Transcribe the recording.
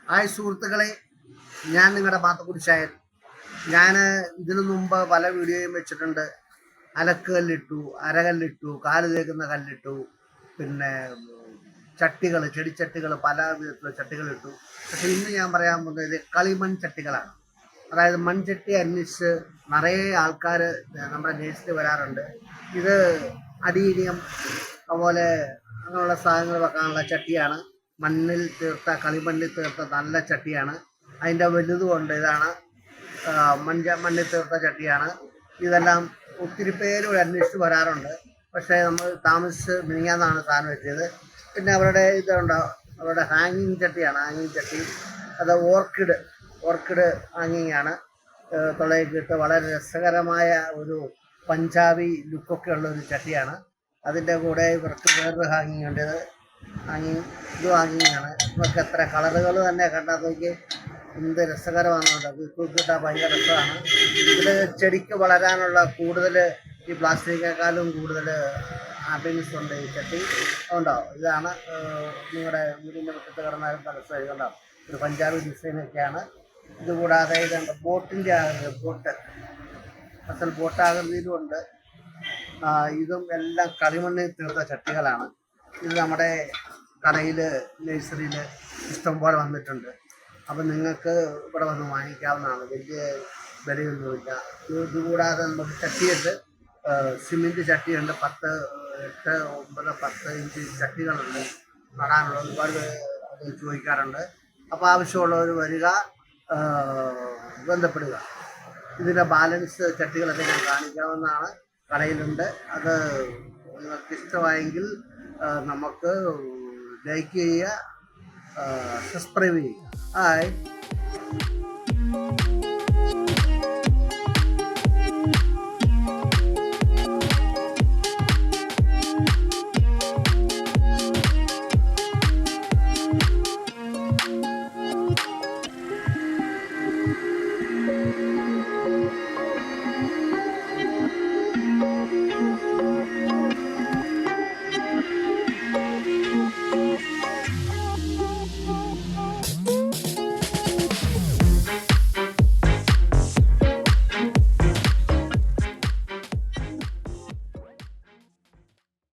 Hi സുഹൃത്തുക്കളെ, ഞാൻ നിങ്ങളുടെ മാത്തുക്കുടിച്ചായൻ. ഞാൻ ഇതിനു മുമ്പ് പല വീഡിയോയും വെച്ചിട്ടുണ്ട്. അലക്ക് കല്ലിട്ടു, അരകല്ലിട്ടു, കാല് തേക്കുന്ന കല്ലിട്ടു, പിന്നെ ചട്ടികൾ, ചെടിച്ചട്ടികൾ, പല വിധത്തിലുള്ള ചട്ടികളിട്ടു. പക്ഷെ ഇന്ന് ഞാൻ പറയാൻ പോകുന്നത് കളിമൺ ചട്ടികളാണ്. അതായത് മൺചട്ടി അന്വേഷിച്ച് നിറയെ ആൾക്കാർ നമ്മുടെ നേഴ്സിൽ വരാറുണ്ട്. ഇത് അടിയിനിയം അതുപോലെ അങ്ങനെയുള്ള സാധനങ്ങൾ വെക്കാനുള്ള ചട്ടിയാണ്. മണ്ണിൽ തീർത്ത, കളിമണ്ണിൽ തീർത്ത നല്ല ചട്ടിയാണ്. അതിൻ്റെ വലുതുകൊണ്ട് ഇതാണ് മണ്ണിൽ തീർത്ത ചട്ടിയാണ്. ഇതെല്ലാം ഒത്തിരി പേര് അന്വേഷിച്ച് വരാറുണ്ട്. പക്ഷേ നമ്മൾ താമസിച്ച് മിനിങ്ങാന്നാണ് സാധനം എത്തിയത്. പിന്നെ അവരുടെ ഇതുണ്ട്, അവരുടെ ഹാങ്ങിങ് ചട്ടിയാണ്. ഹാങ്ങിങ് ചട്ടി അത് ഓർക്കിഡ് ഹാങ്ങിങ് ആണ്. തുളയിക്കിട്ട് വളരെ രസകരമായ ഒരു പഞ്ചാബി ലുക്കൊക്കെ ഉള്ള ഒരു ചട്ടിയാണ്. അതിൻ്റെ കൂടെ ഇവർക്ക് വേറൊരു ഹാങ്ങിങ് ഉണ്ട്. ഇത് ഹാങ്ങിങ്ങാണ്. ഇവർക്ക് എത്ര കളറുകൾ തന്നെ കണ്ടാൽ നോക്കി എന്ത് രസകരമാണെന്നുണ്ട്. അത് കിട്ടാൻ ഭയങ്കര രസമാണ്. ഇതിൽ ചെടിക്ക് വളരാനുള്ള കൂടുതൽ ഈ പ്ലാസ്റ്റിക്കേക്കാളും കൂടുതൽ ഹാപ്പിനെസ് ഉണ്ട് ഈ ചട്ടി. ഉണ്ടാവും. ഇതാണ് നിങ്ങളുടെ വീടിൻ്റെ മുറ്റത്ത് കിടന്നാലും പരസ്യം ഉണ്ടാവും. ഒരു പഞ്ചാബി ഡിസൈനൊക്കെയാണ്. ഇതുകൂടാതെ ഇതുണ്ട് ബോട്ടിൻ്റെ ആകൃതി, ബോട്ടാകൃതിയിലും ഉണ്ട്. ഇതും എല്ലാം കളിമണ്ണിൽ തീർത്ത ചട്ടികളാണ്. ഇത് നമ്മുടെ കടയിൽ, നഴ്സറിയിൽ ഇഷ്ടംപോലെ വന്നിട്ടുണ്ട്. അപ്പം നിങ്ങൾക്ക് ഇവിടെ വന്ന് വാങ്ങിക്കാവുന്നതാണ്. വലിയ വിലയൊന്നുമില്ല. ഇതുകൂടാതെ നമുക്ക് ചട്ടിയുണ്ട്, സിമെൻറ്റ് ചട്ടിയുണ്ട്. 10, 8, 9, 10 ഇഞ്ച് ചട്ടികളുണ്ട് നടാനുള്ള. ഒരുപാട് അത് ചോദിക്കാറുണ്ട്. അപ്പോൾ ആവശ്യമുള്ളവർ വരിക, ബന്ധപ്പെടുക. ഇതിൻ്റെ ബാലൻസ് ചട്ടികളൊക്കെ ഞാൻ കാണിക്കാവുന്നതാണ്. കടയിലുണ്ട്. അത് നിങ്ങൾക്ക് ഇഷ്ടമായെങ്കിൽ നമുക്ക് ലൈക്ക് ചെയ്യുക, സബ്സ്ക്രൈബ് ചെയ്യുക. ഹായ്.